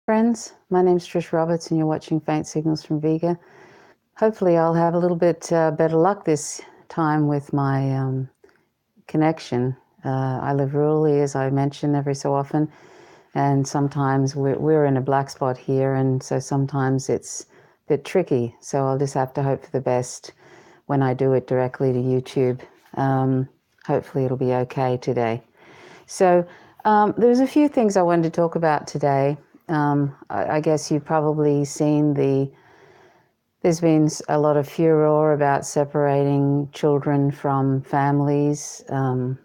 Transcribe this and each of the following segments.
Friends, my name's Trish Roberts and you're watching Faint Signals from Vega. Hopefully I'll have a little bit better luck this time with my connection. I live rurally, as I mention every so often, and sometimes we're in a black spot here, and so sometimes it's a bit tricky. So I'll just have to hope for the best when I do it directly to YouTube. Hopefully it'll be okay today. So there's a few things I wanted to talk about today. I guess you've probably seen there's been a lot of furor about separating children from families. The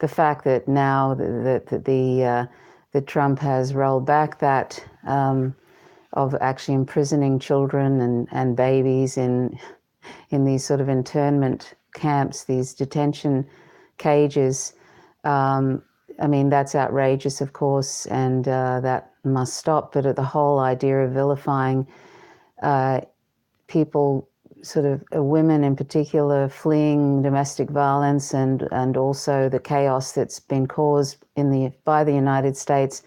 fact that now that Trump has rolled back that of actually imprisoning children and babies in these sort of internment camps, these detention cages. I mean, that's outrageous, of course, and that must stop. But the whole idea of vilifying people, sort of women in particular, fleeing domestic violence and also the chaos that's been caused by the United States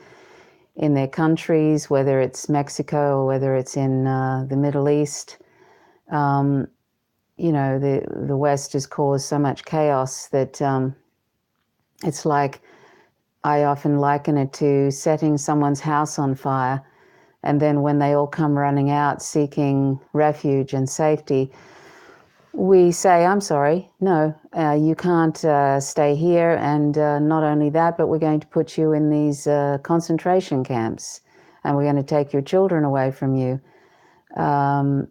in their countries, whether it's Mexico or whether it's in the Middle East. You know, the West has caused so much chaos that it's like, I often liken it to setting someone's house on fire, and then when they all come running out seeking refuge and safety, we say, I'm sorry, no, you can't stay here, and not only that, but we're going to put you in these concentration camps, and we're going to take your children away from you. You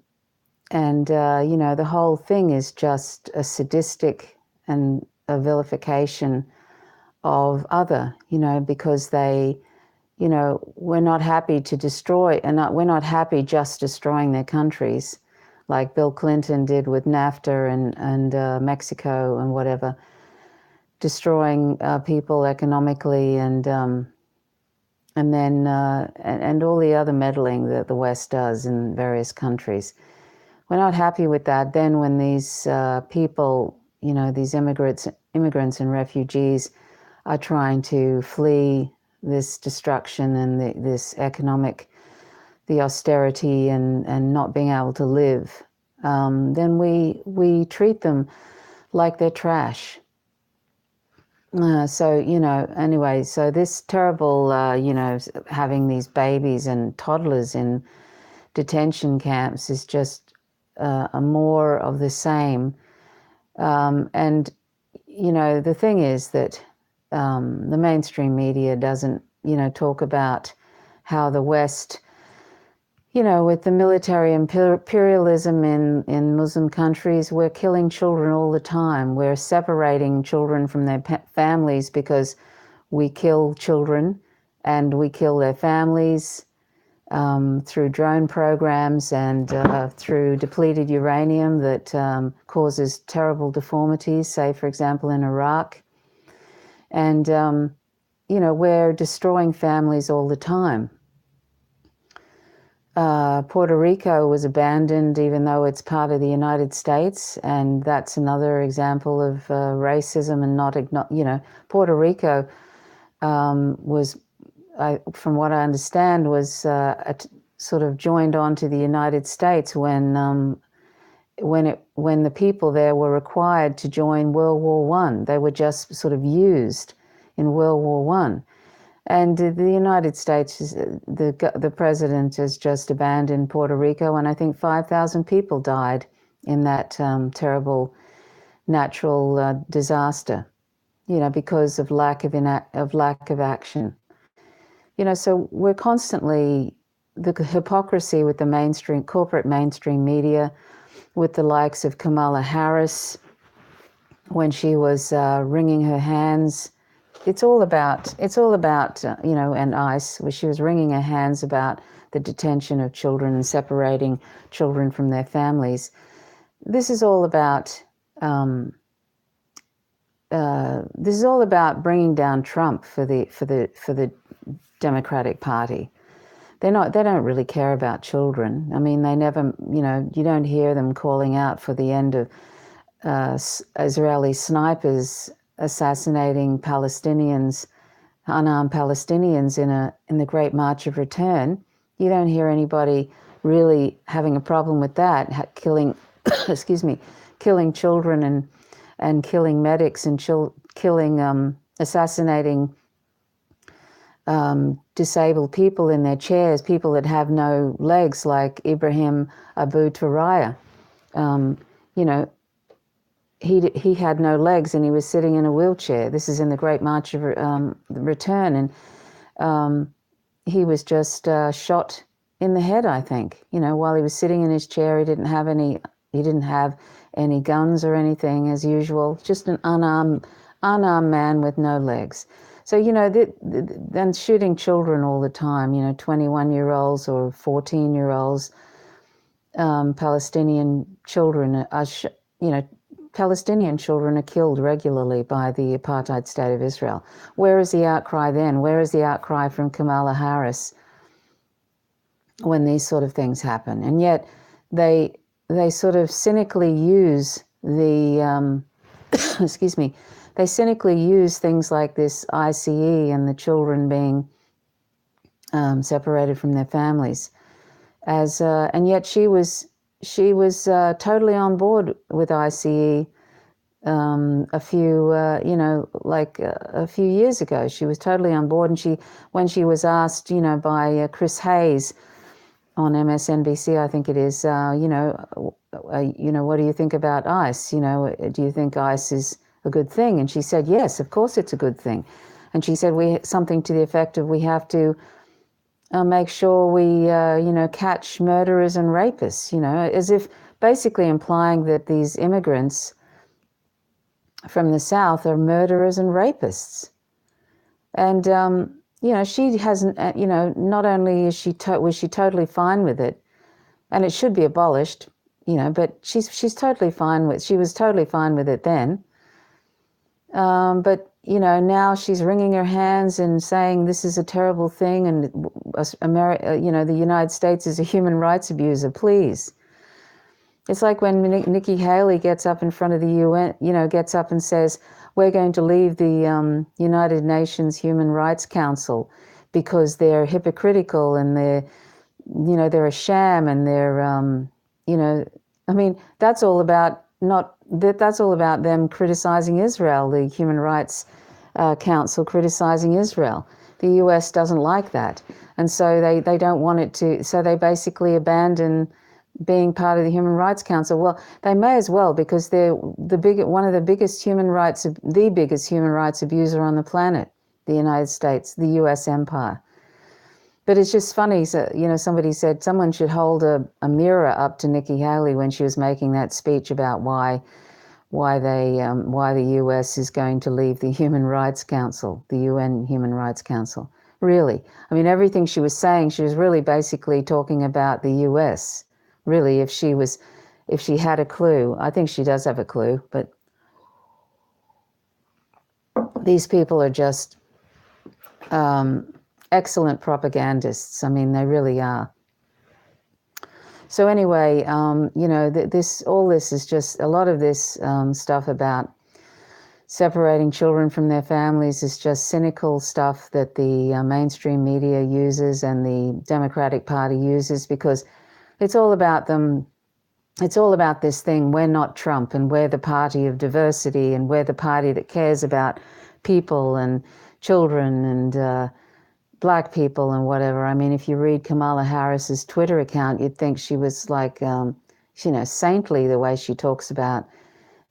know, the whole thing is just a sadistic and a vilification of other, you know, because they, you know, we're not happy to destroy, and we're not happy just destroying their countries, like Bill Clinton did with NAFTA and Mexico and whatever, destroying people economically and then and all the other meddling that the West does in various countries. We're not happy with that. Then when these people, you know, these immigrants and refugees are trying to flee this destruction and this economic, the austerity and not being able to live, then we treat them like they're trash. So, you know, anyway, so this terrible, you know, having these babies and toddlers in detention camps is just a more of the same. And, you know, the thing is that the mainstream media doesn't, you know, talk about how the West, you know, with the military imperialism in Muslim countries, we're killing children all the time. We're separating children from their families because we kill children and we kill their families through drone programs and through depleted uranium that causes terrible deformities, say, for example, in Iraq. And, you know, we're destroying families all the time. Puerto Rico was abandoned even though it's part of the United States, and that's another example of racism and not, you know, Puerto Rico was, from what I understand, was sort of joined on to the United States when the people there were required to join World War I. They were just sort of used in World War I. And the United States, the president has just abandoned Puerto Rico, and I think 5,000 people died in that terrible natural disaster, you know, because of lack of action. You know, so we're constantly, the hypocrisy with the corporate mainstream media, with the likes of Kamala Harris, when she was wringing her hands. It's all about you know, and ICE, where she was wringing her hands about the detention of children and separating children from their families. This is all about bringing down Trump for the Democratic Party. They don't really care about children. I mean, they never, you know, you don't hear them calling out for the end of Israeli snipers assassinating Palestinians unarmed Palestinians in the Great March of Return. You don't hear anybody really having a problem with that, killing, excuse me, killing children and killing medics and assassinating disabled people in their chairs, people that have no legs, like Ibrahim Abu Turaya. You know, he had no legs and he was sitting in a wheelchair. This is in the Great March of Return, and he was just shot in the head, I think. You know, while he was sitting in his chair, he didn't have any guns or anything, as usual. Just an unarmed man with no legs. So, you know, then shooting children all the time, you know, 21-year-olds or 14-year-olds, Palestinian children are, you know, Palestinian children are killed regularly by the apartheid state of Israel. Where is the outcry then? Where is the outcry from Kamala Harris when these sort of things happen? And yet they sort of cynically use the, excuse me, they cynically use things like this ICE and the children being separated from their families as, and yet she was totally on board with ICE a few, you know, like a few years ago. She was totally on board, and when she was asked, you know, by Chris Hayes on MSNBC, I think it is, you know, what do you think about ICE? You know, do you think ICE is a good thing? And she said, yes, of course it's a good thing. And she said something to the effect of, we have to make sure we, you know, catch murderers and rapists, you know, as if basically implying that these immigrants from the South are murderers and rapists. And, you know, she hasn't, you know, not only was she totally fine with it, and it should be abolished, you know, but she was totally fine with it then. But, you know, now she's wringing her hands and saying this is a terrible thing, and you know, the United States is a human rights abuser, please. It's like when Nikki Haley gets up in front of the UN, you know, gets up and says, we're going to leave the United Nations Human Rights Council because they're hypocritical and they're, you know, they're a sham and they're, you know, I mean, that's all about them criticizing Israel, the Human Rights Council criticizing Israel. The US doesn't like that. And so they don't want it to, so they basically abandon being part of the Human Rights Council. Well, they may as well, because they're one of the biggest human rights abuser on the planet, the United States, the US empire. But it's just funny, so, you know, somebody said someone should hold a mirror up to Nikki Haley when she was making that speech about why the US is going to leave the Human Rights Council, the UN Human Rights Council. Really, I mean, everything she was saying, she was really basically talking about the US. Really, if she had a clue. I think she does have a clue, but these people are just excellent propagandists. I mean, they really are. So anyway, you know, all this is just, a lot of this stuff about separating children from their families is just cynical stuff that the mainstream media uses and the Democratic Party uses, because it's all about them. It's all about this thing, we're not Trump, and we're the party of diversity, and we're the party that cares about people and children and Black people and whatever. I mean, if you read Kamala Harris's Twitter account, you'd think she was like, you know, saintly, the way she talks about,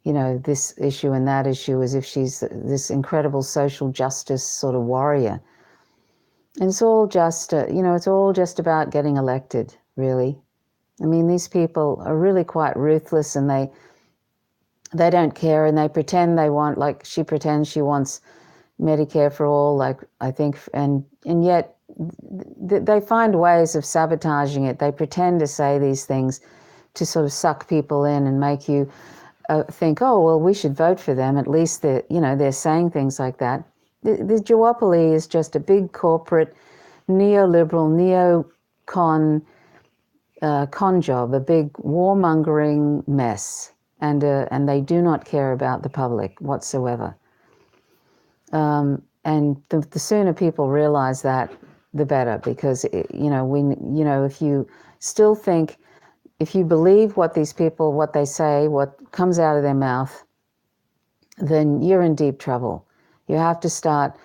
you know, this issue and that issue, as if she's this incredible social justice sort of warrior. And it's all just, you know, it's all just about getting elected, really. I mean, these people are really quite ruthless, and they don't care, and they pretend they want, like she pretends she wants Medicare for all, like I think, and yet they find ways of sabotaging it. They pretend to say these things to sort of suck people in and make you think, oh, well, we should vote for them. At least they're saying things like that. The duopoly is just a big corporate neoliberal con job, a big warmongering mess, and they do not care about the public whatsoever. the sooner people realize that, the better, because if you still think, if you believe what these people, what they say, what comes out of their mouth, then you're in deep trouble. You have to start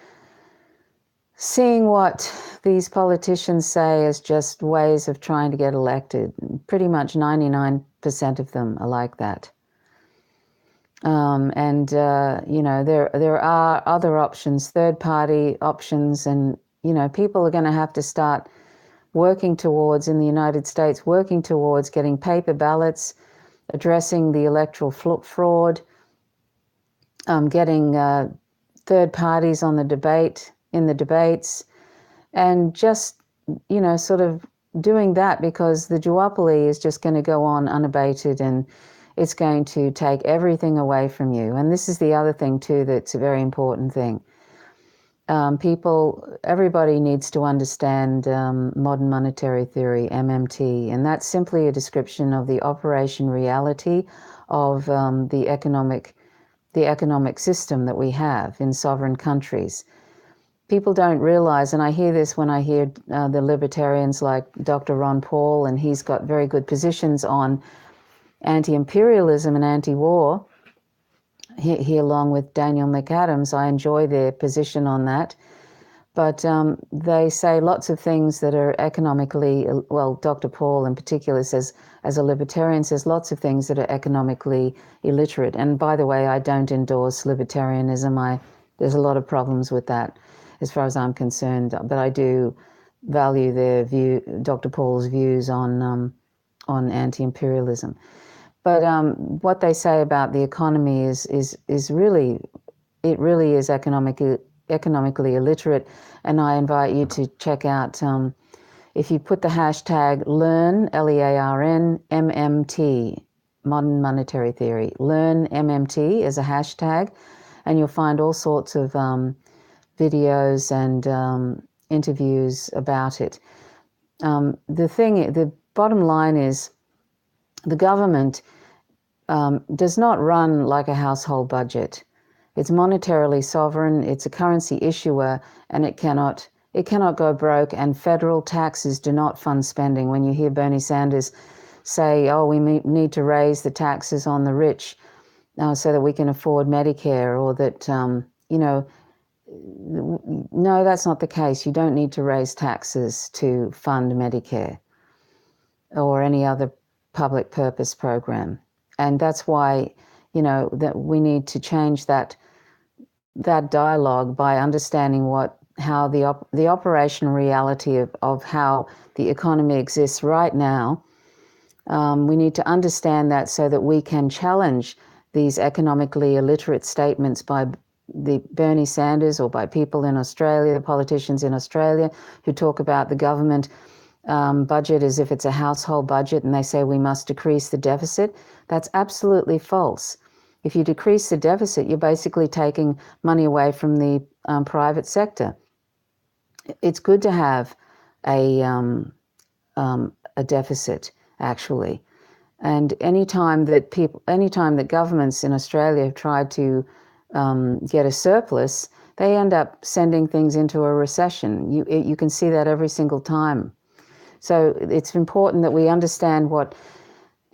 seeing what these politicians say as just ways of trying to get elected. Pretty much 99% of them are like that. There are other options, third-party options, and people are going to have to start working towards, in the United States, working towards getting paper ballots, addressing the electoral fraud, getting third parties on the debates, and just sort of doing that, because the duopoly is just going to go on unabated, and it's going to take everything away from you. And this is the other thing too that's a very important thing. Everybody needs to understand modern monetary theory, MMT, and that's simply a description of the operation reality of the economic system that we have in sovereign countries. People don't realize, and I hear this when I hear the libertarians like Dr. Ron Paul, and he's got very good positions on anti-imperialism and anti-war. He along with Daniel McAdams, I enjoy their position on that. But they say lots of things that are economically, well, Dr. Paul in particular says, as a libertarian, says lots of things that are economically illiterate. And by the way, I don't endorse libertarianism. There's a lot of problems with that as far as I'm concerned, but I do value their view, Dr. Paul's views on anti-imperialism. But what they say about the economy is really, it really is economically illiterate. And I invite you to check out, if you put the hashtag LEARN, LEARN, MMT, Modern Monetary Theory, LEARN MMT as a hashtag, and you'll find all sorts of videos and interviews about it. The bottom line is, the government does not run like a household budget. It's monetarily sovereign, it's a currency issuer, and it cannot go broke, and federal taxes do not fund spending. When you hear Bernie Sanders say, oh, we need to raise the taxes on the rich so that we can afford Medicare, or that, no, that's not the case. You don't need to raise taxes to fund Medicare or any other public purpose program. And that's why, that we need to change that dialogue by understanding how the operational reality of how the economy exists right now. We need to understand that so that we can challenge these economically illiterate statements by the Bernie Sanders, or by people in Australia, the politicians in Australia, who talk about the government budget as if it's a household budget, and they say we must decrease the deficit. That's absolutely false. If you decrease the deficit, you're basically taking money away from the private sector. It's good to have a deficit, actually. And anytime that governments in Australia have tried to get a surplus, they end up sending things into a recession. You can see that every single time. So it's important that we understand what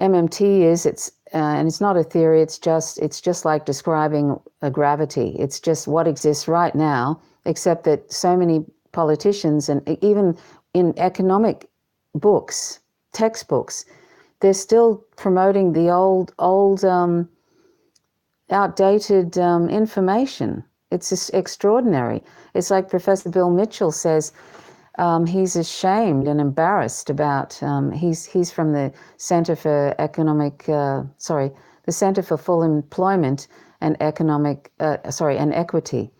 MMT is. And it's not a theory. It's just like describing a gravity. It's just what exists right now, except that so many politicians, and even in economic books, textbooks, they're still promoting the old outdated information. It's just extraordinary. It's like Professor Bill Mitchell says, he's ashamed and embarrassed about, he's from the Center for the Center for Full Employment and and Equity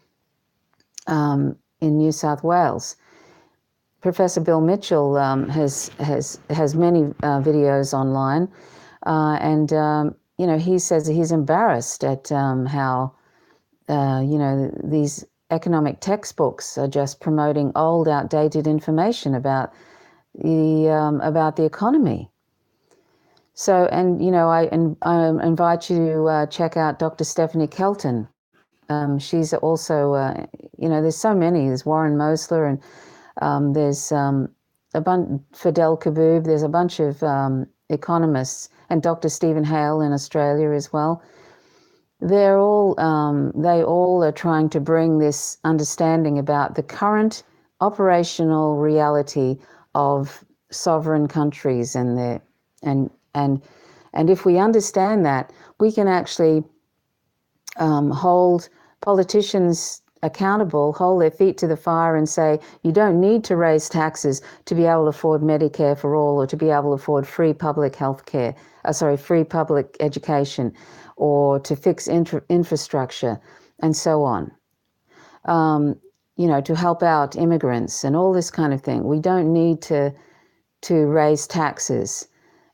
in New South Wales. Professor Bill Mitchell has many videos online, and he says that he's embarrassed at how these economic textbooks are just promoting old, outdated information about the economy. So, and I invite you to check out Dr. Stephanie Kelton, she's also, there's so many. There's Warren Mosler, and there's a bunch, Fidel Kaboub. There's a bunch of economists, and Dr. Stephen Hale in Australia as well. They all are trying to bring this understanding about the current operational reality of sovereign countries and if we understand that, we can actually hold politicians accountable, hold their feet to the fire and say, you don't need to raise taxes to be able to afford Medicare for all, or to be able to afford free public health care, free public education, or to fix infrastructure and so on. To help out immigrants and all this kind of thing. We don't need to raise taxes,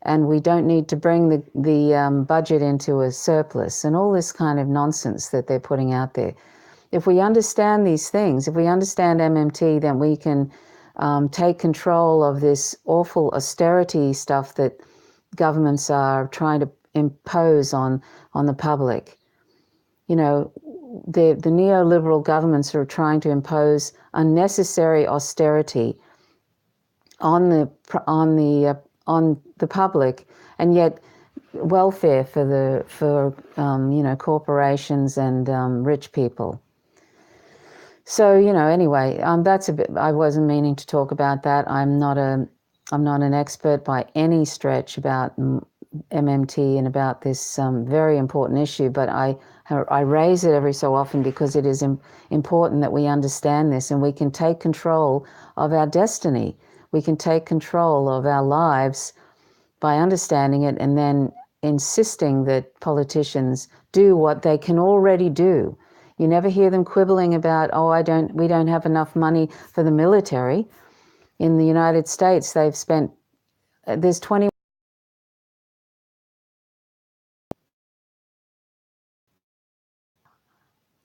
and we don't need to bring the budget into a surplus and all this kind of nonsense that they're putting out there. If we understand these things, if we understand MMT, then we can take control of this awful austerity stuff that governments are trying to impose on the public. The neoliberal governments are trying to impose unnecessary austerity on the public, and yet welfare for corporations and rich people. So anyway, that's a bit. I wasn't meaning to talk about that. I'm not an expert by any stretch about MMT and about this very important issue, but I raise it every so often because it is important that we understand this, and we can take control of our destiny. We can take control of our lives by understanding it, and then insisting that politicians do what they can already do. You never hear them quibbling about, we don't have enough money for the military. In the United States, they've spent, there's 20.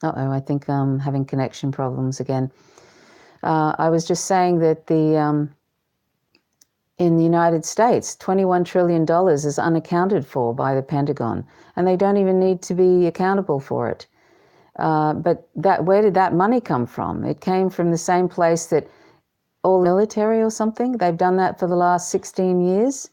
I think I'm having connection problems again. I was just saying that in the United States, $21 trillion is unaccounted for by the Pentagon, and they don't even need to be accountable for it. But where did that money come from? It came from the same place that all military or something. They've done that for the last 16 years.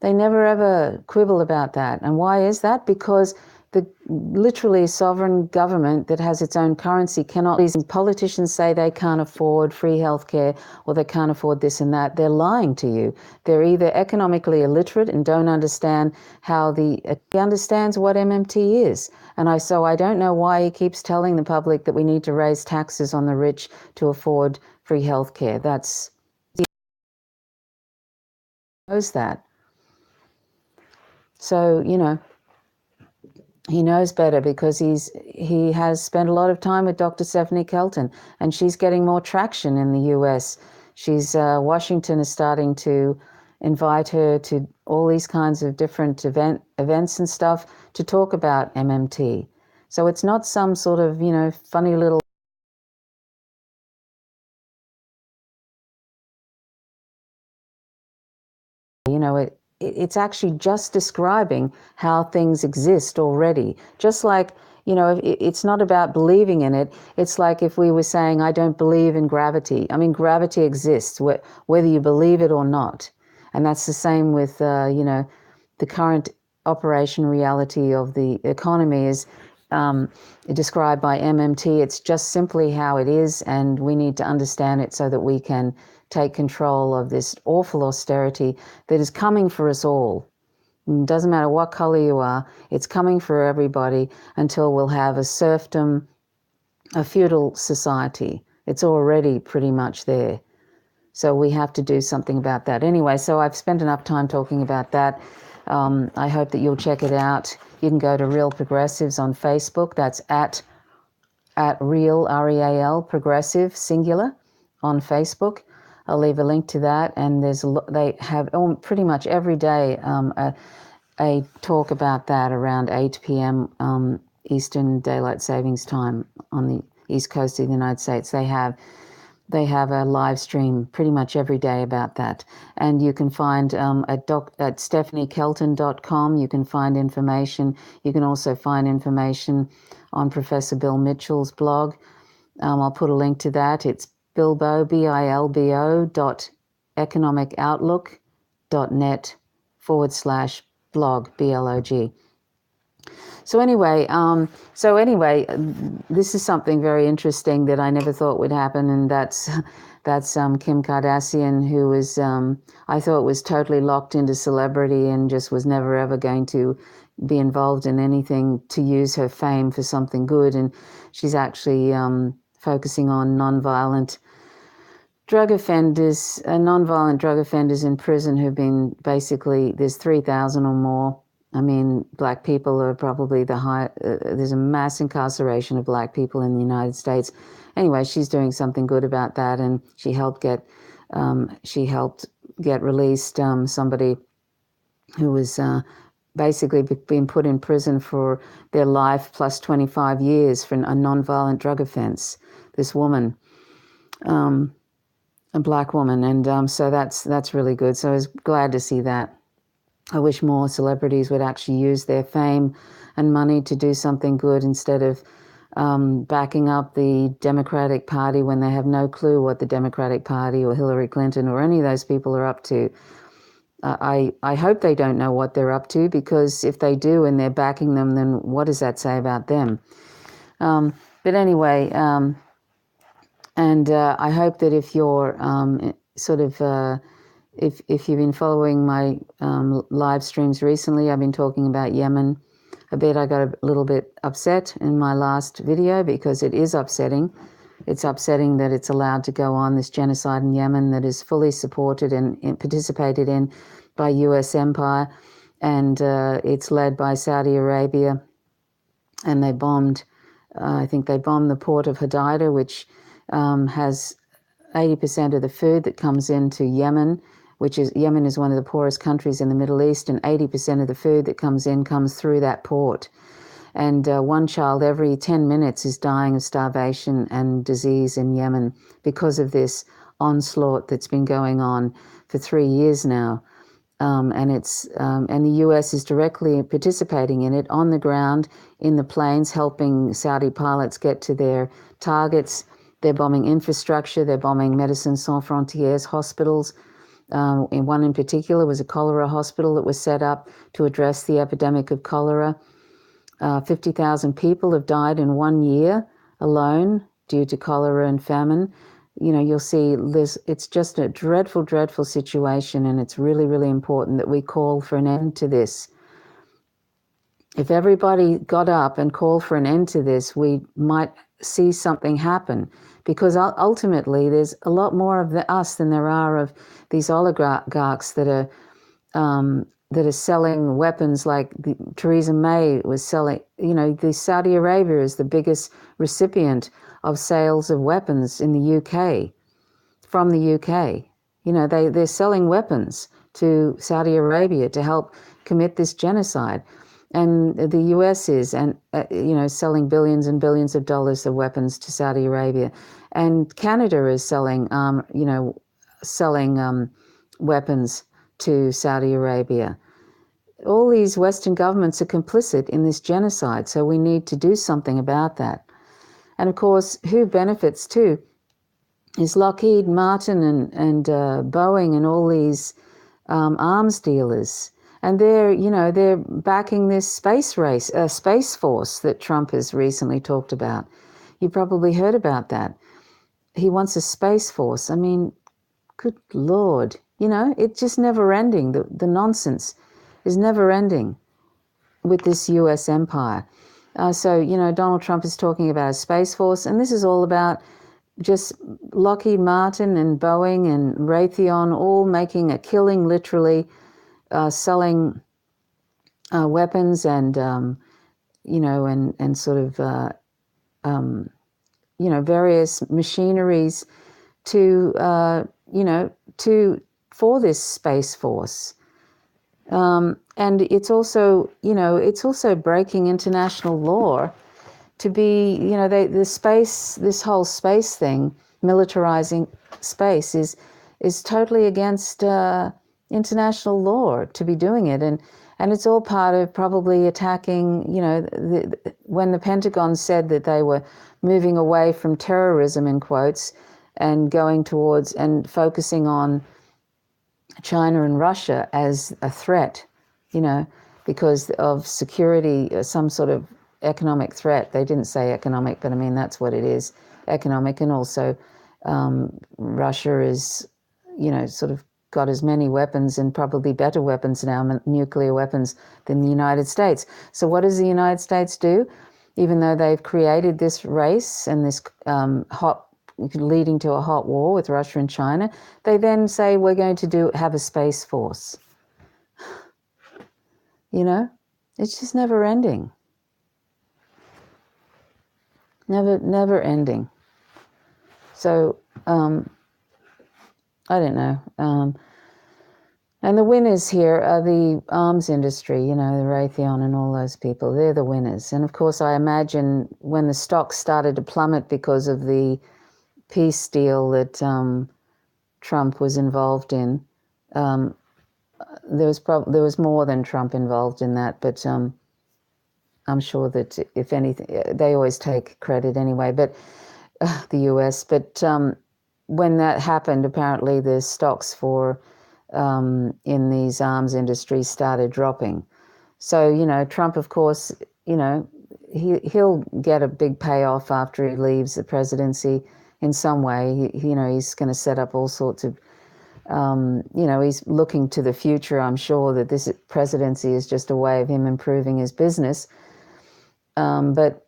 They never ever quibble about that. And why is that? Because the literally sovereign government that has its own currency cannot. Politicians say they can't afford free healthcare, or they can't afford this and that. They're lying to you. They're either economically illiterate and don't understand he understands what MMT is. And I don't know why he keeps telling the public that we need to raise taxes on the rich to afford free healthcare. He knows that. So, he knows better because he has spent a lot of time with Dr. Stephanie Kelton, and she's getting more traction in the US. Washington is starting to invite her to all these kinds of different events and stuff to talk about MMT. So it's not some sort of, funny little. It's actually just describing how things exist already. Just like, it's not about believing in it. It's like if we were saying, I don't believe in gravity. I mean, gravity exists, whether you believe it or not. And that's the same with, the current operation reality of the economy is described by MMT. It's just simply how it is, and we need to understand it so that we can take control of this awful austerity that is coming for us all. It doesn't matter what color you are, it's coming for everybody until we'll have a serfdom, a feudal society. It's already pretty much there. So we have to do something about that. Anyway, so I've spent enough time talking about that. I hope that you'll check it out. You can go to Real Progressives on Facebook. That's at Real, R-E-A-L, Progressive, singular, on Facebook. I'll leave a link to that, and they have pretty much every day a talk about that around 8 p.m. Eastern Daylight Savings Time on the East Coast of the United States. They have They have a live stream pretty much every day about that. And you can find at stephaniekelton.com, you can find information. You can also find information on Professor Bill Mitchell's blog. I'll put a link to that. It's Bilbo, BILBO economicoutlook.net/blog, BLOG. So anyway, this is something very interesting that I never thought would happen, and that's Kim Kardashian, who was I thought was totally locked into celebrity and just was never ever going to be involved in anything to use her fame for something good, and she's actually focusing on nonviolent drug offenders in prison who've been basically, there's 3,000 or more. I mean, black people are probably there's a mass incarceration of black people in the United States. Anyway, she's doing something good about that, and she helped get released somebody who was basically been put in prison for their life plus 25 years for a nonviolent drug offense. This woman, a black woman, and so that's really good. So I was glad to see that. I wish more celebrities would actually use their fame and money to do something good instead of backing up the Democratic Party when they have no clue what the Democratic Party or Hillary Clinton or any of those people are up to. I hope they don't know what they're up to, because if they do and they're backing them, then what does that say about them? But anyway, and I hope that if you're if you've been following my live streams recently, I've been talking about Yemen a bit. I got a little bit upset in my last video because it is upsetting. It's upsetting that it's allowed to go on, this genocide in Yemen that is fully supported and participated in by US empire, and it's led by Saudi Arabia. And they bombed, I think they bombed the port of Hodeidah, which has 80% of the food that comes into Yemen, Yemen is one of the poorest countries in the Middle East, and 80% of the food that comes in comes through that port. And one child every 10 minutes is dying of starvation and disease in Yemen because of this onslaught that's been going on for 3 years now. And the US is directly participating in it on the ground, in the planes, helping Saudi pilots get to their targets. They're bombing infrastructure. They're bombing Médecins Sans Frontières hospitals. One in particular was a cholera hospital that was set up to address the epidemic of cholera. 50,000 people have died in 1 year alone due to cholera and famine. You know, you'll see it's just a dreadful, dreadful situation, and it's really, really important that we call for an end to this. If everybody got up and called for an end to this, we might see something happen, because ultimately there's a lot more of us than there are of these oligarchs that are selling weapons, like Theresa May was selling. You know, the Saudi Arabia is the biggest recipient of sales of weapons in the UK, from the UK. You know, they're selling weapons to Saudi Arabia to help commit this genocide. And the US is, and selling billions and billions of dollars of weapons to Saudi Arabia. And Canada is selling weapons to Saudi Arabia. All these Western governments are complicit in this genocide, so we need to do something about that. And of course, who benefits too is Lockheed Martin and Boeing and all these arms dealers. And they're backing this space force that Trump has recently talked about. You probably heard about that. He wants a space force. I mean, good Lord, it's just never ending. The nonsense is never ending with this US empire. So Donald Trump is talking about a space force, and this is all about just Lockheed Martin and Boeing and Raytheon all making a killing, literally, selling weapons and various machineries for this space force. And it's also breaking international law to be, this whole space thing militarizing space is totally against international law to be doing it, and it's all part of probably attacking, you know, when the Pentagon said that they were moving away from terrorism, in quotes, and going towards and focusing on China and Russia as a threat, you know, because of security, some sort of economic threat. They didn't say economic, but I mean, that's what it is, economic. And also Russia is, you know, sort of got as many weapons and probably better weapons now, nuclear weapons, than the United States. So what does the United States do? Even though they've created this race and this leading to a hot war with Russia and China, they then say we're going to have a space force. You know, it's just never ending. Never ending. So, I don't know. And the winners here are the arms industry, you know, the Raytheon and all those people. They're the winners. And of course, I imagine when the stocks started to plummet because of the peace deal that Trump was involved in, there was more than Trump involved in that, but I'm sure that if anything, they always take credit anyway, but the US. But when that happened, apparently the stocks for in these arms industries started dropping. So, you know, Trump, of course, you know, he'll get a big payoff after he leaves the presidency in some way. You know, he's going to set up all sorts of, you know, he's looking to the future. I'm sure that this presidency is just a way of him improving his business. But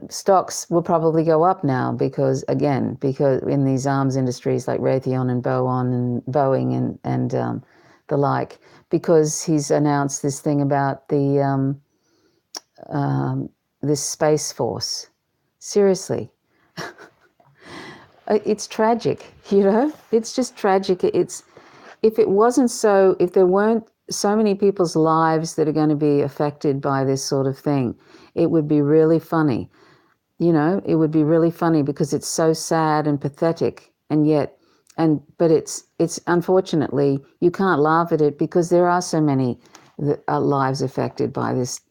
stocks will probably go up now because in these arms industries like Raytheon and Boeing and the like, because he's announced this thing about the this space force. Seriously, it's tragic. You know, it's just tragic. If there weren't so many people's lives that are going to be affected by this sort of thing, it would be really funny. You know, it would be really funny because it's so sad and pathetic, but it's unfortunately, you can't laugh at it because there are so many lives affected by this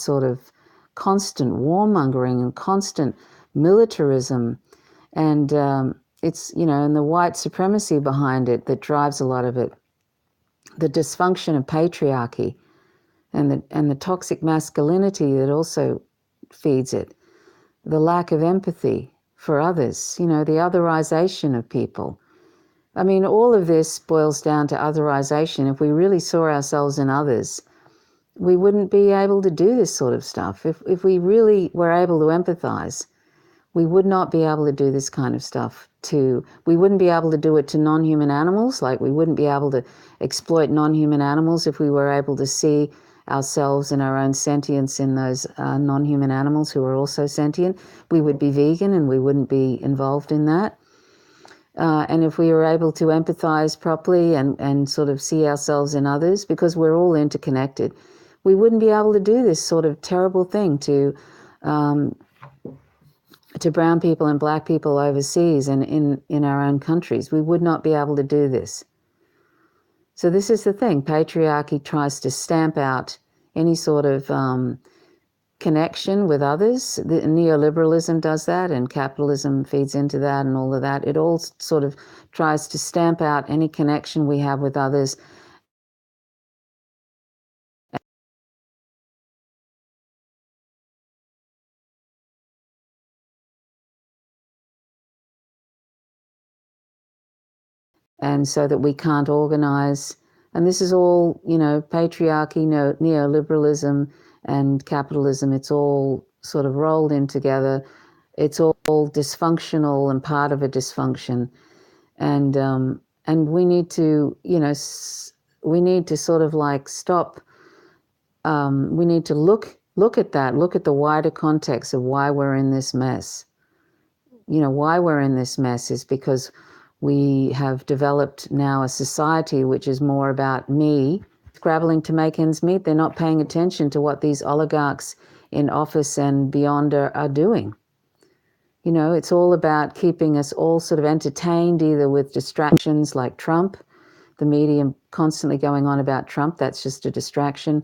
sort of constant warmongering and constant militarism, and it's, you know, and the white supremacy behind it that drives a lot of it, the dysfunction of patriarchy, and the toxic masculinity that also feeds it, the lack of empathy for others, you know, the otherization of people. I mean, all of this boils down to otherization. If we really saw ourselves in others, we wouldn't be able to do this sort of stuff. If we really were able to empathize, we would not be able to do this kind of stuff we wouldn't be able to do it to non-human animals, like we wouldn't be able to exploit non-human animals if we were able to see ourselves and our own sentience in those non-human animals who are also sentient. We would be vegan and we wouldn't be involved in that. And if we were able to empathize properly and sort of see ourselves in others, because we're all interconnected, we wouldn't be able to do this sort of terrible thing to brown people and black people overseas and in our own countries. We would not be able to do this. So this is the thing. Patriarchy tries to stamp out any sort of connection with others. The neoliberalism does that, and capitalism feeds into that and all of that. It all sort of tries to stamp out any connection we have with others. And so that we can't organize. And this is all, you know, patriarchy, neoliberalism and capitalism. It's all sort of rolled in together. It's all dysfunctional and part of a dysfunction. And we need to, you know, we need to sort of like stop. We need to look at that, look at the wider context of why we're in this mess. You know, why we're in this mess is because we have developed now a society which is more about me, scrabbling to make ends meet. They're not paying attention to what these oligarchs in office and beyond are doing. You know, it's all about keeping us all sort of entertained, either with distractions like Trump, the media constantly going on about Trump. That's just a distraction.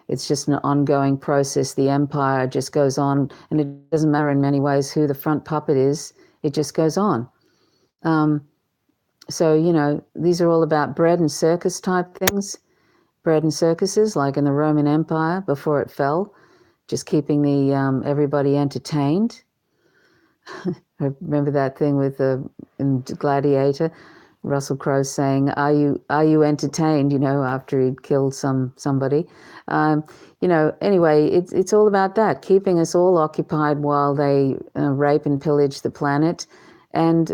It's just an ongoing process. The empire just goes on, and it doesn't matter in many ways who the front puppet is. It just goes on. So, you know, these are all about bread and circus type things. Bread and circuses, like in the Roman Empire before it fell, just keeping the everybody entertained. I remember that thing with in Gladiator, Russell Crowe saying, "Are you entertained?" You know, after he'd killed somebody. You know, anyway, it's all about that, keeping us all occupied while they rape and pillage the planet, and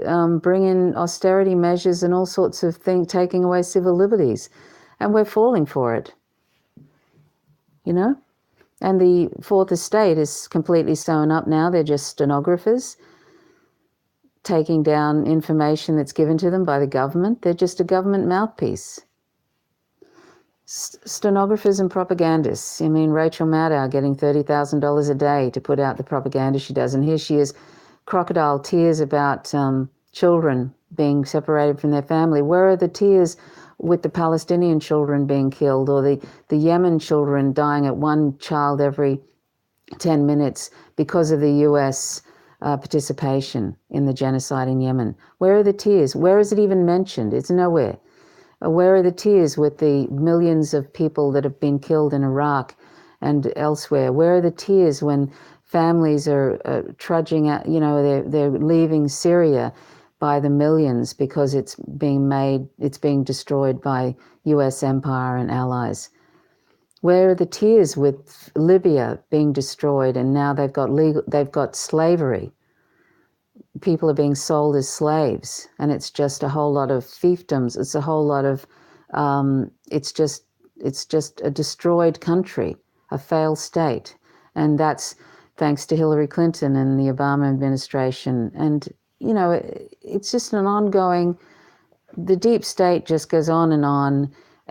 bring in austerity measures and all sorts of things, taking away civil liberties, and we're falling for it. You know, and the Fourth Estate is completely sewn up now. They're just stenographers, taking down information that's given to them by the government. They're just a government mouthpiece. Stenographers and propagandists. I mean, Rachel Maddow getting $30,000 a day to put out the propaganda she does. And here she is, crocodile tears about children being separated from their family. Where are the tears with the Palestinian children being killed, or the Yemen children dying at one child every 10 minutes because of the US participation in the genocide in Yemen? Where are the tears? Where is it even mentioned? It's nowhere. Where are the tears with the millions of people that have been killed in Iraq and elsewhere? Where are the tears when families are trudging out, you know, they're leaving Syria by the millions because it's being destroyed by US empire and allies? Where are the tears with Libya being destroyed, and now they've got slavery? People are being sold as slaves, and it's just a whole lot of fiefdoms. It's a whole lot of, it's just a destroyed country, a failed state, and that's thanks to Hillary Clinton and the Obama administration. And you know, it's just an ongoing. The deep state just goes on,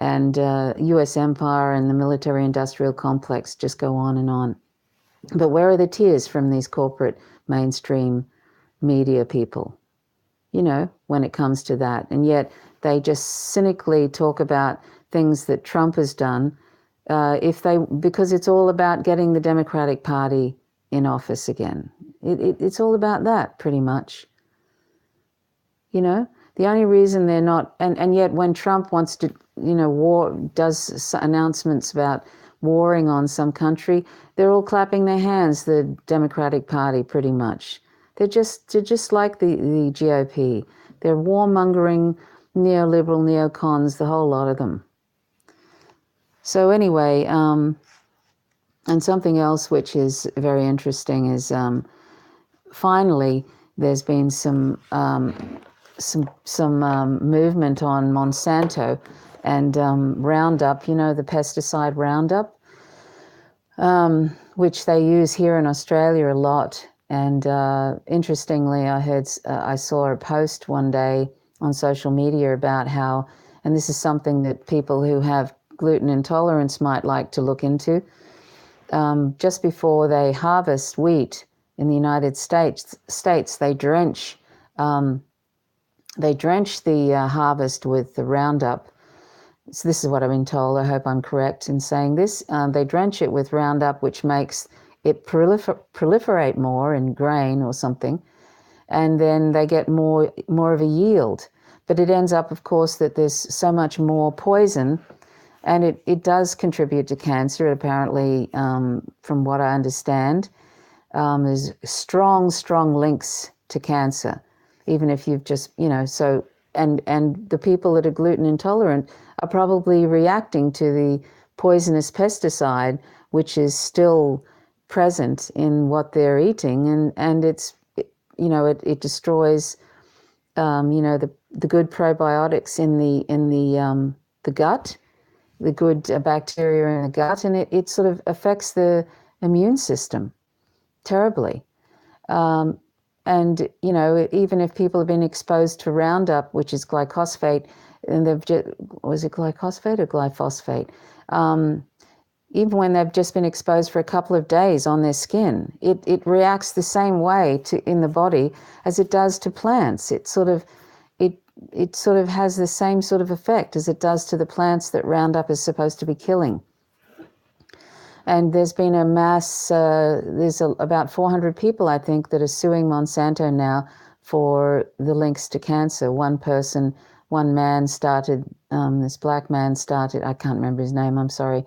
and U.S. empire and the military-industrial complex just go on and on. But where are the tears from these corporate mainstream media people, you know, when it comes to that? And yet they just cynically talk about things that Trump has done because it's all about getting the Democratic Party in office again. It's all about that, pretty much. You know, the only reason they're not, and yet when Trump wants to, you know, does announcements about warring on some country, they're all clapping their hands, the Democratic Party, pretty much. They're just like the GOP. They're warmongering, neoliberal, neocons, the whole lot of them. So anyway, and something else which is very interesting is finally there's been some movement on Monsanto and Roundup, you know, the pesticide Roundup, which they use here in Australia a lot. And interestingly, I saw a post one day on social media about how, and this is something that people who have gluten intolerance might like to look into, just before they harvest wheat in the United States, they drench the harvest with the Roundup. So this is what I've been told. I hope I'm correct in saying this. They drench it with Roundup, which makes it proliferate more in grain or something, and then they get more of a yield. But it ends up, of course, that there's so much more poison, and it does contribute to cancer, apparently, from what I understand. There's strong links to cancer, even if you've just, you know, so, and the people that are gluten intolerant are probably reacting to the poisonous pesticide, which is still present in what they're eating, and it destroys, you know, the good probiotics in the gut, the good bacteria in the gut, and it sort of affects the immune system terribly. And, you know, even if people have been exposed to Roundup, which is glyphosate, and was it glyphosate or glyphosate? even when they've just been exposed for a couple of days on their skin, it reacts the same way in the body as it does to plants. It sort of has the same sort of effect as it does to the plants that Roundup is supposed to be killing. And there's been a mass, about 400 people, I think, that are suing Monsanto now for the links to cancer. One man started, this black man started, I can't remember his name, I'm sorry.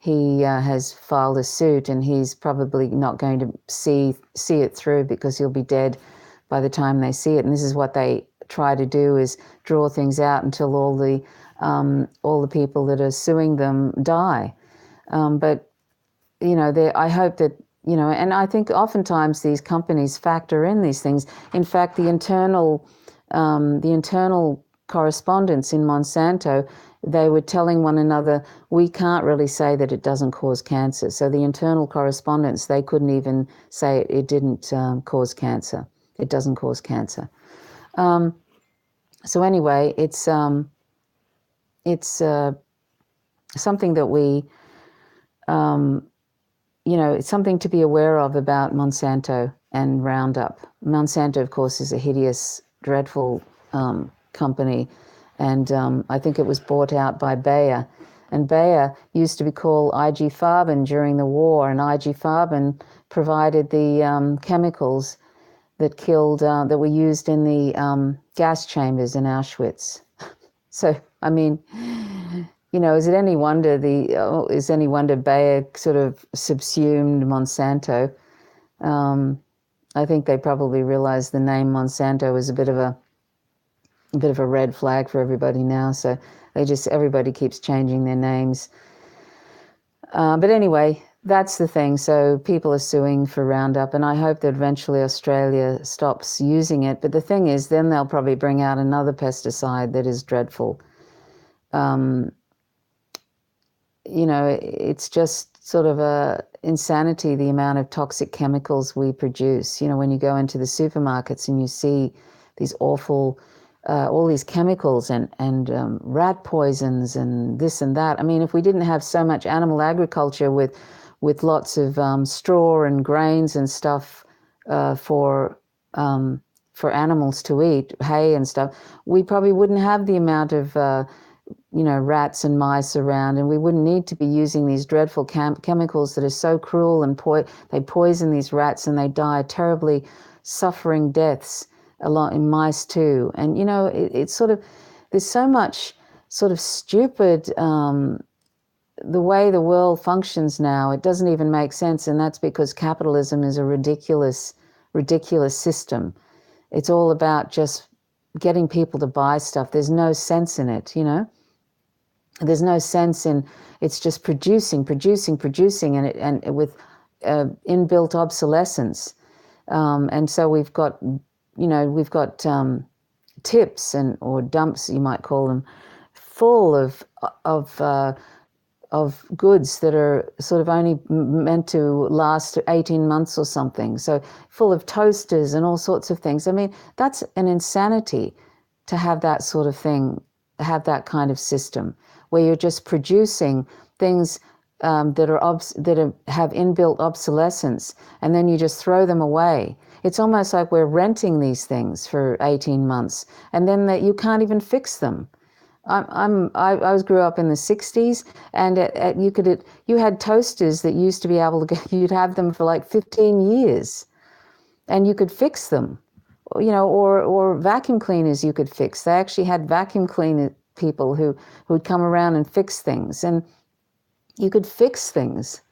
He has filed a suit, and he's probably not going to see it through, because he'll be dead by the time they see it. And this is what they try to do, is draw things out until all the people that are suing them die. But I hope that, and I think oftentimes these companies factor in these things. In fact, the internal correspondence in Monsanto, they were telling one another, we can't really say that it doesn't cause cancer. So the internal correspondence, they couldn't even say it didn't cause cancer. It doesn't cause cancer. So anyway, it's something that we, it's something to be aware of about Monsanto and Roundup. Monsanto, of course, is a hideous, dreadful company. And I think it was bought out by Bayer. And Bayer used to be called IG Farben during the war. And IG Farben provided the chemicals that killed, that were used in the gas chambers in Auschwitz. So, I mean, is it any wonder Bayer sort of subsumed Monsanto? I think they probably realized the name Monsanto was a bit of a red flag for everybody now. So everybody keeps changing their names. But anyway, that's the thing. So people are suing for Roundup, and I hope that eventually Australia stops using it. But the thing is, then they'll probably bring out another pesticide that is dreadful. It's just sort of a insanity, the amount of toxic chemicals we produce. When you go into the supermarkets and you see these awful, all these chemicals and rat poisons and this and that. I mean, if we didn't have so much animal agriculture with lots of straw and grains and stuff for animals to eat, hay and stuff, we probably wouldn't have the amount of rats and mice around, and we wouldn't need to be using these dreadful chemicals that are so cruel, and they poison these rats and they die terribly suffering deaths, a lot in mice too. And it's sort of, there's so much sort of stupid, the way the world functions now, it doesn't even make sense. And that's because capitalism is a ridiculous system. It's all about just getting people to buy stuff. There's no sense in it, There's no sense in, it's just producing, and with inbuilt obsolescence. And so we've got tips or dumps, you might call them, full of goods that are sort of only meant to last 18 months or something. So full of toasters and all sorts of things. I mean, that's an insanity to have that sort of thing, have that kind of system where you're just producing things that have inbuilt obsolescence, and then you just throw them away. It's almost like we're renting these things for 18 months, and then you can't even fix them. I grew up in the 60s, and you had toasters that used to be able to you'd have them for like 15 years, and you could fix them, or vacuum cleaners you could fix. They actually had vacuum cleaner people who would come around and fix things, and you could fix things.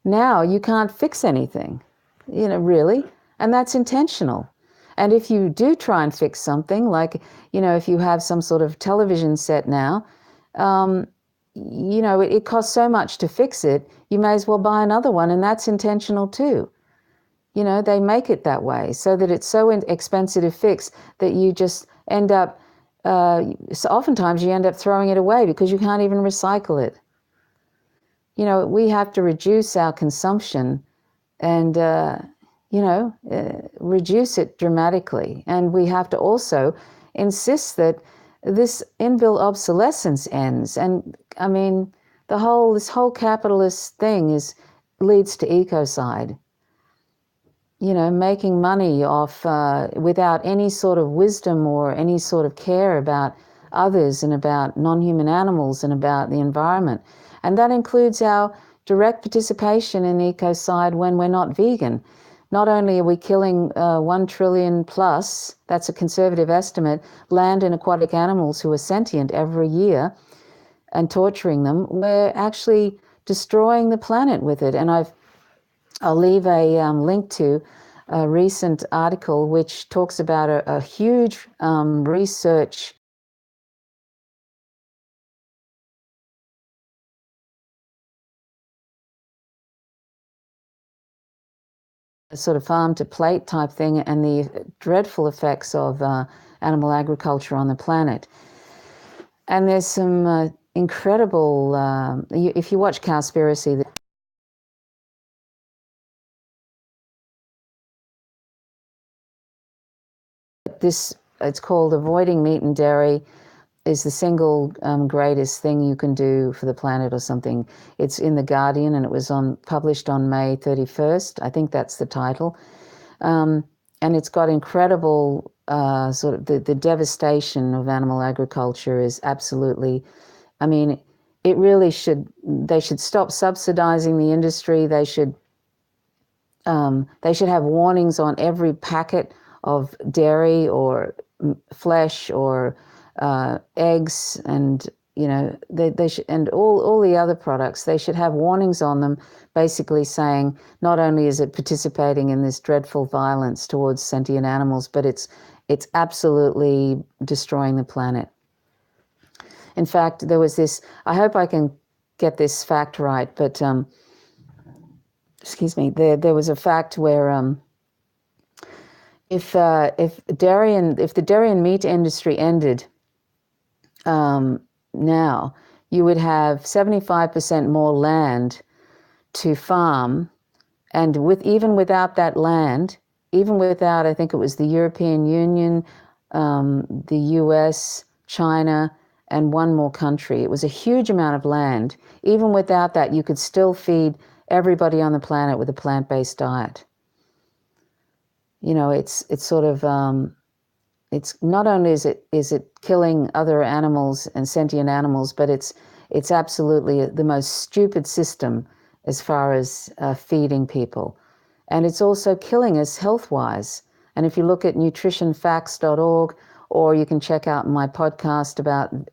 Now you can't fix anything, really, and that's intentional. And if you do try and fix something, like, if you have some sort of television set now, it costs so much to fix it, you may as well buy another one, and that's intentional too. They make it that way so that it's so expensive to fix that you just end up, so oftentimes you end up throwing it away because you can't even recycle it. We have to reduce our consumption and, reduce it dramatically. And we have to also insist that this inbuilt obsolescence ends. And I mean, this whole capitalist thing leads to ecocide. You know, making money off without any sort of wisdom or any sort of care about others and about non-human animals and about the environment. And that includes our direct participation in ecocide when we're not vegan. Not only are we killing 1 trillion plus, that's a conservative estimate, land and aquatic animals who are sentient every year and torturing them, we're actually destroying the planet with it. And I'll leave a link to a recent article which talks about a huge research sort of farm to plate type thing and the dreadful effects of animal agriculture on the planet. And there's some incredible, if you watch Cowspiracy, it's called Avoiding Meat and Dairy is the single greatest thing you can do for the planet or something. It's in The Guardian and it was published on May 31st. I think that's the title. And it's got incredible sort of the devastation of animal agriculture is absolutely, I mean, it really they should stop subsidizing the industry. They should have warnings on every packet of dairy or flesh or eggs, and you know they should, and all the other products. They should have warnings on them, basically saying not only is it participating in this dreadful violence towards sentient animals, but it's absolutely destroying the planet. In fact, there was this. I hope I can get this fact right, but excuse me. There was a fact where if the dairy and meat industry ended now, you would have 75% more land to farm, and even without that land, even without, I think it was the European Union, the US, China, and one more country. It was a huge amount of land. Even without that, you could still feed everybody on the planet with a plant-based diet. You know, it's sort of it's not only is it killing other animals and sentient animals, but it's absolutely the most stupid system as far as feeding people. And it's also killing us health-wise. And if you look at nutritionfacts.org, or you can check out my podcast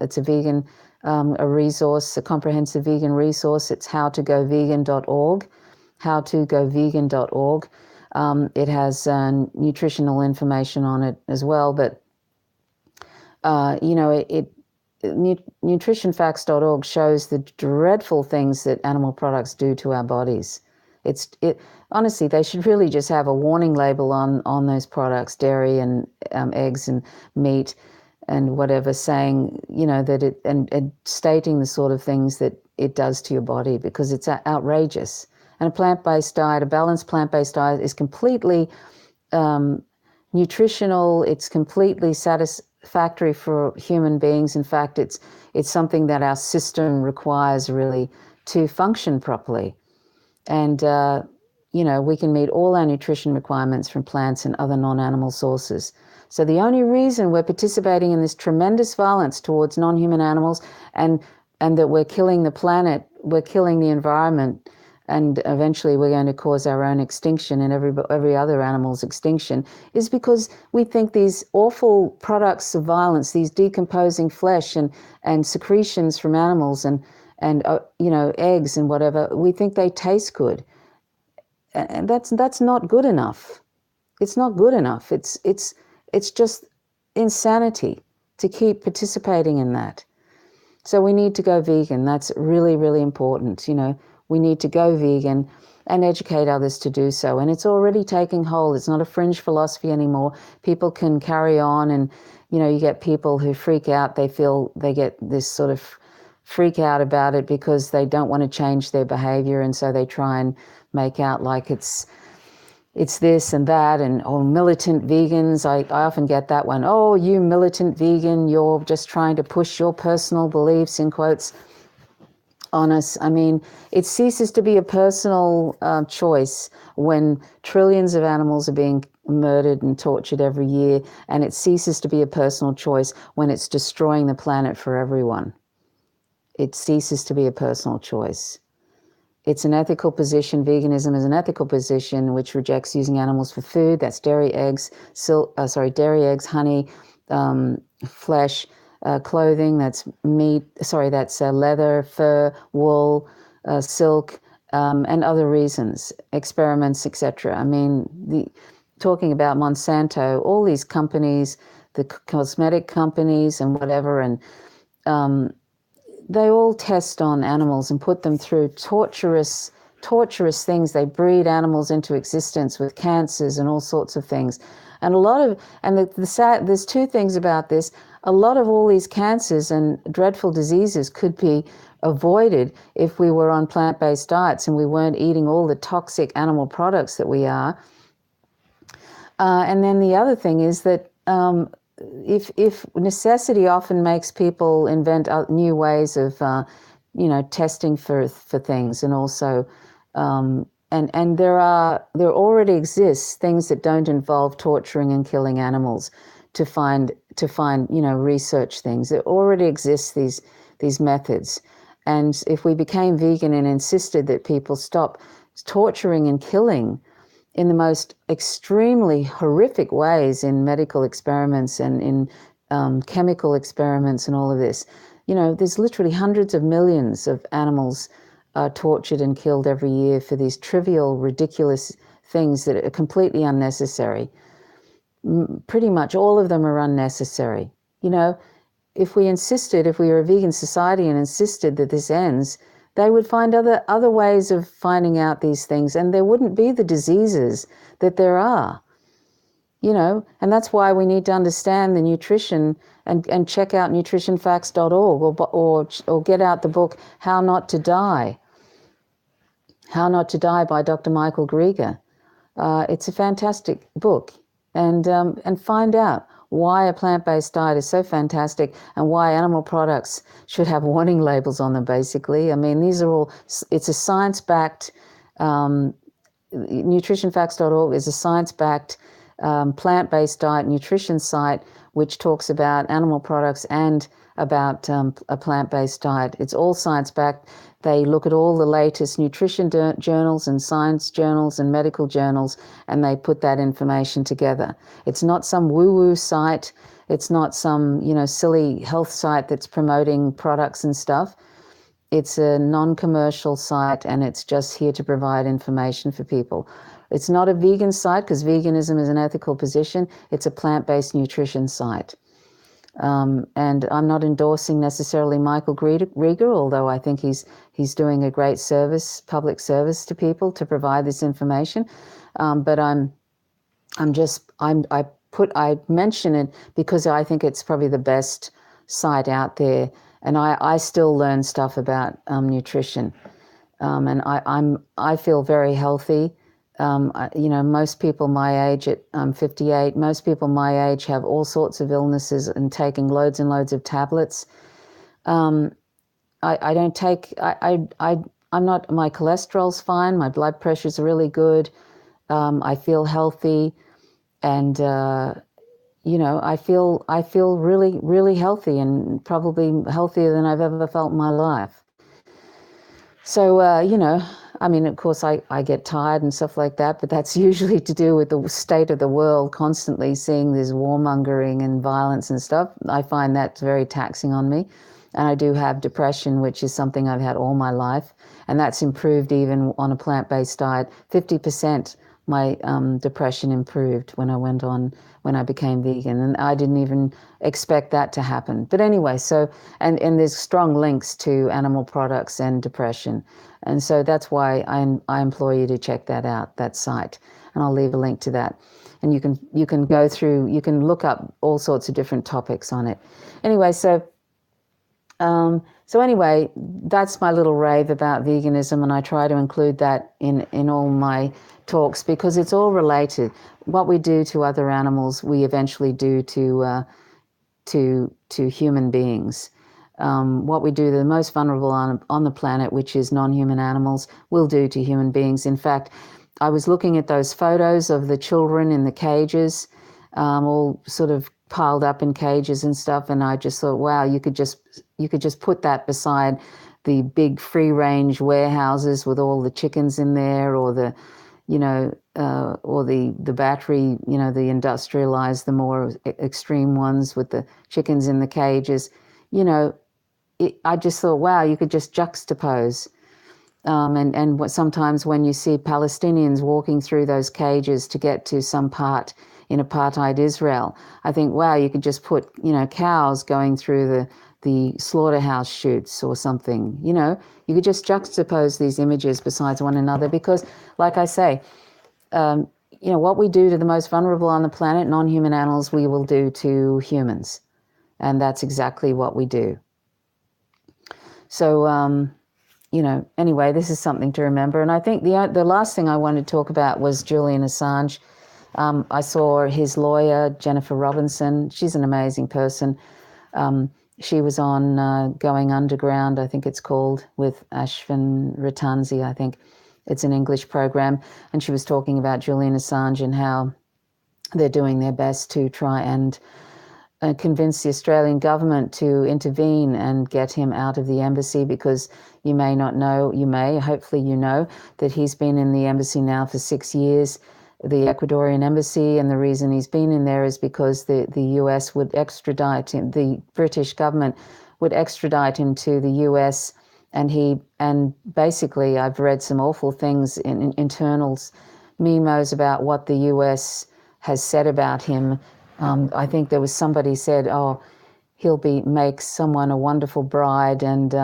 it's a vegan, a resource, a comprehensive vegan resource. It's howtogovegan.org, howtogovegan.org. It has nutritional information on it as well, but you know, nutritionfacts.org shows the dreadful things that animal products do to our bodies. Honestly, they should really just have a warning label on those products, dairy and eggs and meat and whatever, saying, you know, that and stating the sort of things that it does to your body, because it's outrageous. And a plant-based diet, a balanced plant-based diet, is completely nutritional. It's completely satisfactory for human beings. In fact, it's something that our system requires really to function properly. And you know, we can meet all our nutrition requirements from plants and other non-animal sources. So the only reason we're participating in this tremendous violence towards non-human animals and that we're killing the planet, we're killing the environment, and eventually we're going to cause our own extinction and every other animal's extinction, is because we think these awful products of violence, these decomposing flesh and secretions from animals and you know, eggs and whatever, we think they taste good. And that's not good enough. It's not good enough. It's just insanity to keep participating in that. So we need to go vegan. That's really, really important. You know, we need to go vegan and educate others to do so. And it's already taking hold. It's not a fringe philosophy anymore. People can carry on, and, you know, you get people who freak out. They feel they get this sort of freak out about it because they don't want to change their behavior, and so they try and make out like it's this and that, and militant vegans. I often get that one. Oh, you militant vegan, you're just trying to push your personal beliefs, in quotes. on us. I mean, it ceases to be a personal choice when trillions of animals are being murdered and tortured every year, and it ceases to be a personal choice when it's destroying the planet for everyone. It ceases to be a personal choice. It's an ethical position. Veganism is an ethical position which rejects using animals for food. That's dairy, eggs, honey, flesh, clothing. That's meat. That's leather, fur, wool, silk, and other reasons, experiments, etc. I mean, talking about Monsanto, all these companies, the cosmetic companies and whatever, and they all test on animals and put them through torturous things. They breed animals into existence with cancers and all sorts of things. And there's two things about this. A lot of all these cancers and dreadful diseases could be avoided if we were on plant-based diets and we weren't eating all the toxic animal products that we are. And then the other thing is that if necessity often makes people invent new ways of, testing for things, and also, and there already exists things that don't involve torturing and killing animals to find research things. There already exists these methods, and if we became vegan and insisted that people stop torturing and killing in the most extremely horrific ways in medical experiments and in chemical experiments and all of this. There's literally hundreds of millions of animals tortured and killed every year for these trivial, ridiculous things that are completely unnecessary. Pretty much all of them are unnecessary. If we were a vegan society and insisted that this ends, they would find other ways of finding out these things, and there wouldn't be the diseases that there are. And that's why we need to understand the nutrition and check out nutritionfacts.org or get out the book How Not to Die. How Not to Die by Dr. Michael Greger. It's a fantastic book, and find out why a plant-based diet is so fantastic and why animal products should have warning labels on them, basically. I mean, it's a science-backed, nutritionfacts.org is a science-backed plant-based diet nutrition site which talks about animal products and about a plant-based diet. It's all science-backed. They look at all the latest nutrition journals and science journals and medical journals, and they put that information together. It's not some woo-woo site. It's not some, silly health site that's promoting products and stuff. It's a non-commercial site, and it's just here to provide information for people. It's not a vegan site because veganism is an ethical position. It's a plant-based nutrition site. And I'm not endorsing necessarily Michael Greger, although I think he's doing a great public service to people to provide this information. But I mention it because I think it's probably the best site out there, and I still learn stuff about nutrition, and I feel very healthy. Most people my age, I'm 58, most people my age have all sorts of illnesses and taking loads and loads of tablets. I don't take, I'm not, my cholesterol's fine, my blood pressure's really good, I feel healthy, and, I feel really, really healthy, and probably healthier than I've ever felt in my life. So, of course, I get tired and stuff like that, but that's usually to do with the state of the world, constantly seeing this warmongering and violence and stuff. I find that very taxing on me. And I do have depression, which is something I've had all my life. And that's improved even on a plant-based diet. 50% my depression improved when I became vegan. And I didn't even expect that to happen. But anyway, so, and there's strong links to animal products and depression. And so that's why I implore you to check that out, that site. And I'll leave a link to that. And you can go through, you can look up all sorts of different topics on it. Anyway, so anyway, that's my little rave about veganism, and I try to include that in all my talks because it's all related. What we do to other animals, we eventually do to human beings. what we do to the most vulnerable on the planet, which is non-human animals, will do to human beings. In fact, I was looking at those photos of the children in the cages, all sort of piled up in cages and stuff, and I just thought, wow, you could just put that beside the big free-range warehouses with all the chickens in there, or the, or the battery, the industrialized, the more extreme ones with the chickens in the cages. I just thought, wow, you could just juxtapose. And sometimes when you see Palestinians walking through those cages to get to some part in apartheid Israel, I think, wow, you could just put, cows going through the slaughterhouse chutes or something. You could just juxtapose these images besides one another because, like I say, what we do to the most vulnerable on the planet, non-human animals, we will do to humans. And that's exactly what we do. So, anyway, this is something to remember. And I think the last thing I wanted to talk about was Julian Assange. I saw his lawyer, Jennifer Robinson. She's an amazing person. She was on Going Underground, I think it's called, with Ashvin Ratanzi, I think. It's an English program. And she was talking about Julian Assange and how they're doing their best to try and convince the Australian government to intervene and get him out of the embassy, because you may not know, hopefully you know, that he's been in the embassy now for 6 years, the Ecuadorian embassy, and the reason he's been in there is because the US would extradite him, the British government would extradite him to the US, and basically I've read some awful things in internals, memos about what the US has said about him. I think there was somebody said, oh, he'll make someone a wonderful bride, and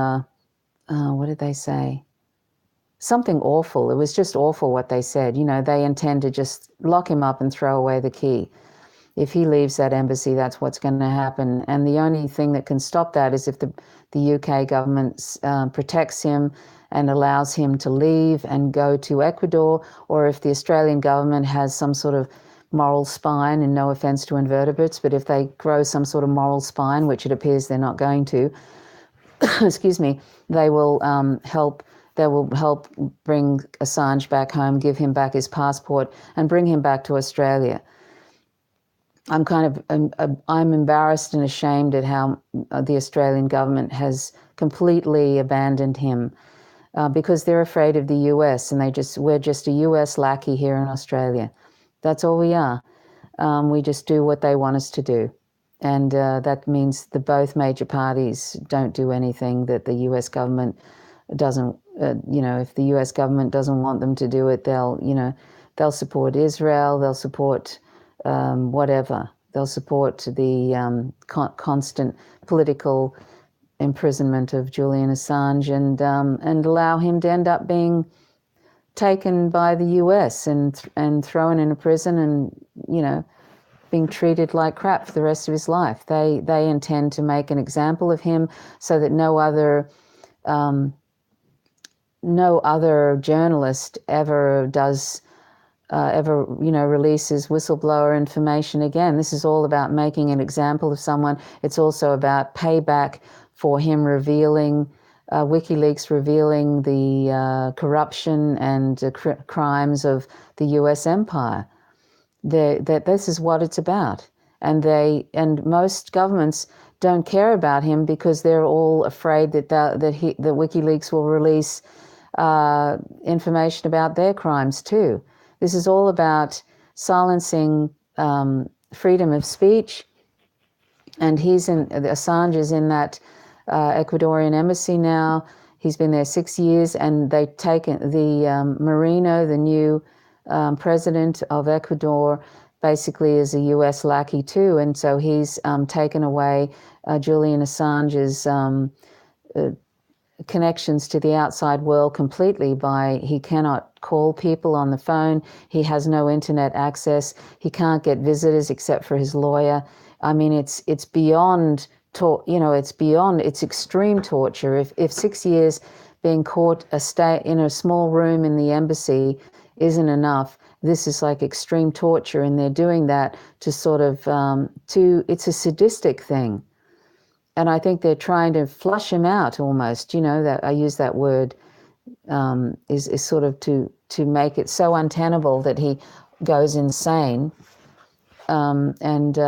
what did they say? Something awful. It was just awful what they said. They intend to just lock him up and throw away the key. If he leaves that embassy, that's what's going to happen. And the only thing that can stop that is if the UK government protects him and allows him to leave and go to Ecuador, or if the Australian government has some sort of moral spine, and no offense to invertebrates, but if they grow some sort of moral spine, which it appears they're not going to, excuse me, they will help bring Assange back home, give him back his passport, and bring him back to Australia. I'm embarrassed and ashamed at how the Australian government has completely abandoned him because they're afraid of the US, and we're just a US lackey here in Australia. That's all we are. We just do what they want us to do. And that means both major parties don't do anything that the US government doesn't, if the US government doesn't want them to do it, they'll support Israel, they'll support whatever. They'll support the constant political imprisonment of Julian Assange and allow him to end up being taken by the US and thrown in a prison and, being treated like crap for the rest of his life. They intend to make an example of him so that no other journalist ever releases whistleblower information again. This is all about making an example of someone. It's also about payback for him revealing, WikiLeaks revealing the corruption and crimes of the US empire. That this is what it's about. And most governments don't care about him because they're all afraid that WikiLeaks will release information about their crimes too. This is all about silencing freedom of speech. And Assange is in that Ecuadorian embassy now. He's been there 6 years, and they've taken Moreno, the new president of Ecuador, basically is a US lackey too. And so he's taken away Julian Assange's connections to the outside world completely he cannot call people on the phone. He has no internet access. He can't get visitors except for his lawyer. I mean, it's beyond, it's extreme torture. If 6 years being caught in a small room in the embassy isn't enough, this is like extreme torture, and they're doing that to sort of, it's a sadistic thing. and I think they're trying to flush him out almost. That I use that word is sort of to make it so untenable that he goes insane, and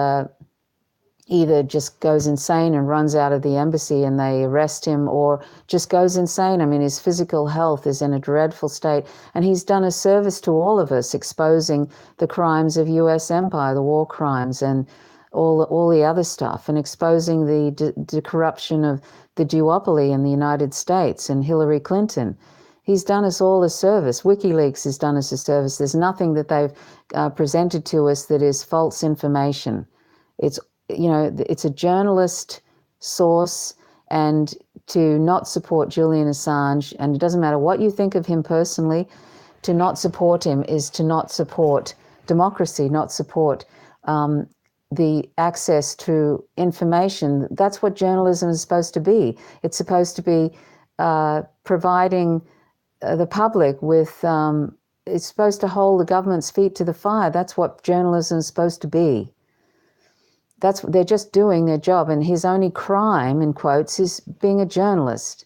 either just goes insane and runs out of the embassy and they arrest him, or just goes insane. I mean, his physical health is in a dreadful state, and he's done a service to all of us, exposing the crimes of US empire, the war crimes, and all the other stuff, and exposing the corruption of the duopoly in the United States and Hillary Clinton. He's done us all a service. WikiLeaks has done us a service. There's nothing that they've presented to us that is false information. It's a journalist source, and to not support Julian Assange, and it doesn't matter what you think of him personally, to not support him is to not support democracy, not support the access to information. That's what journalism is supposed to be. It's supposed to be providing the public with, it's supposed to hold the government's feet to the fire. That's what journalism is supposed to be. They're just doing their job, and his only crime, in quotes, is being a journalist.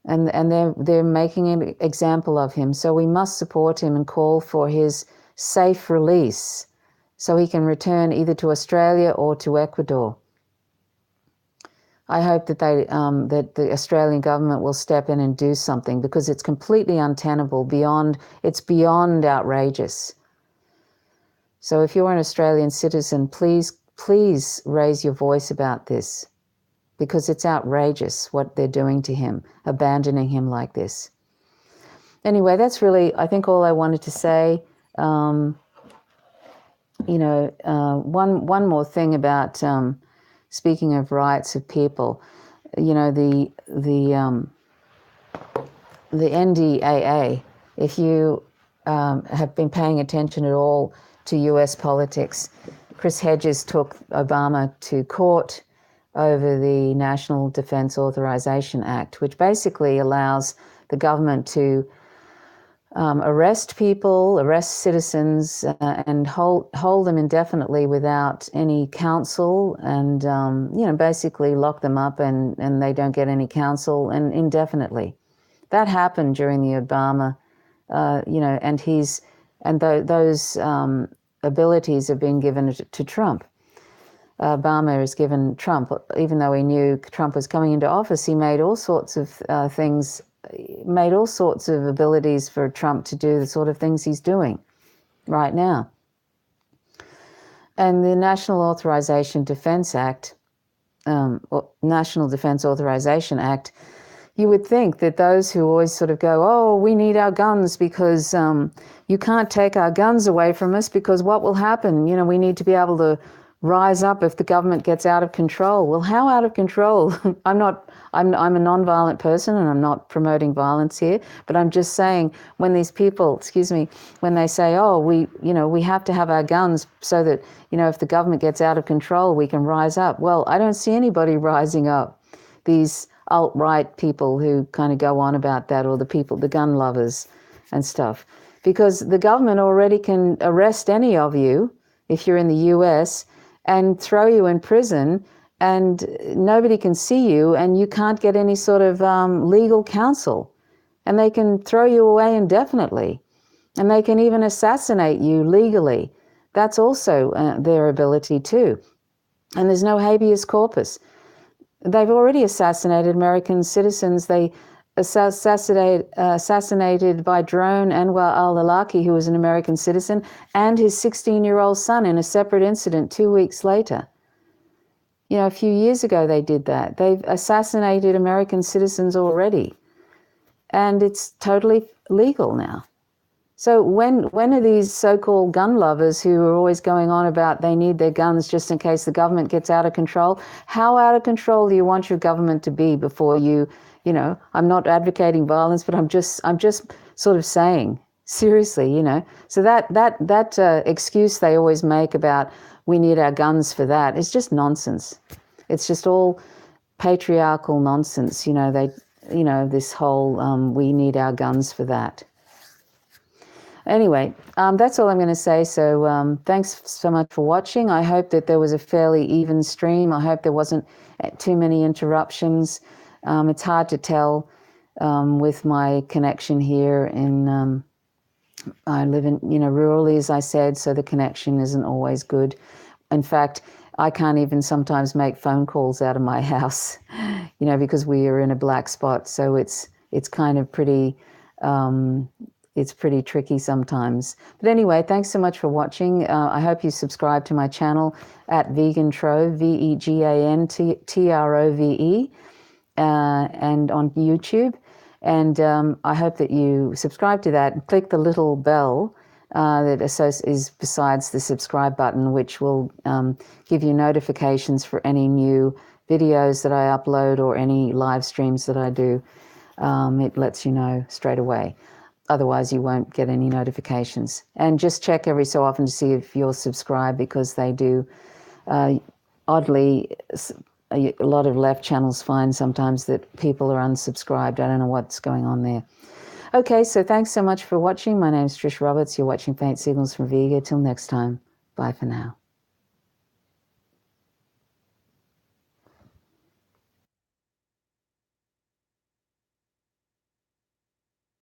And they're making an example of him. So we must support him and call for his safe release, so he can return either to Australia or to Ecuador. I hope that that the Australian government will step in and do something, because it's completely untenable, it's beyond outrageous. So if you're an Australian citizen, please raise your voice about this, because it's outrageous what they're doing to him, abandoning him like this. Anyway, that's really, I think, all I wanted to say. One more thing about speaking of rights of people. The NDAA. If you have been paying attention at all to US politics, Chris Hedges took Obama to court over the National Defense Authorization Act, which basically allows the government to arrest people, arrest citizens, and hold them indefinitely without any counsel, and basically lock them up, and they don't get any counsel, and indefinitely. That happened during the Obama, and those abilities have been given to Trump. Obama has given Trump, even though he knew Trump was coming into office, he made all sorts of things, made all sorts of abilities for Trump to do the sort of things he's doing right now. And the National Defense Authorization Act, you would think that those who always sort of go, oh, we need our guns because you can't take our guns away from us, because what will happen? We need to be able to rise up if the government gets out of control. Well, how out of control? I'm a non-violent person, and I'm not promoting violence here, but I'm just saying, when these people, when they say, oh, we have to have our guns so that, if the government gets out of control, we can rise up. Well, I don't see anybody rising up. These alt-right people who kind of go on about that, or the gun lovers and stuff, because the government already can arrest any of you if you're in the US and throw you in prison, and nobody can see you, and you can't get any sort of legal counsel, and they can throw you away indefinitely, and they can even assassinate you legally. That's also their ability too. And there's no habeas corpus. They've already assassinated American citizens. They assassinated by drone Anwar al-Awlaki, who was an American citizen, and his 16-year-old son in a separate incident 2 weeks later. A few years ago they did that. They've assassinated American citizens already, and it's totally legal now. So when are these so-called gun lovers, who are always going on about they need their guns just in case the government gets out of control? How out of control do you want your government to be before you, I'm not advocating violence, but I'm just sort of saying, seriously, So that excuse they always make about we need our guns for that is just nonsense. It's just all patriarchal nonsense, this whole we need our guns for that. Anyway, that's all I'm going to say. So thanks so much for watching. I hope that there was a fairly even stream. I hope there wasn't too many interruptions. It's hard to tell with my connection here in I live in, rurally, as I said, so the connection isn't always good. In fact, I can't even sometimes make phone calls out of my house, because we are in a black spot. So it's kind of pretty, it's pretty tricky sometimes. But anyway, thanks so much for watching. I hope you subscribe to my channel at Vegantrove, VEGANTROVE, and on YouTube. And I hope that you subscribe to that and click the little bell that is besides the subscribe button, which will give you notifications for any new videos that I upload or any live streams that I do. It lets you know straight away. Otherwise, you won't get any notifications. And just check every so often to see if you're subscribed, because they do, oddly, a lot of left channels find sometimes that people are unsubscribed. I don't know what's going on there. Okay, so thanks so much for watching. My name's Trish Roberts. You're watching Faint Signals from Vega. Till next time, bye for now.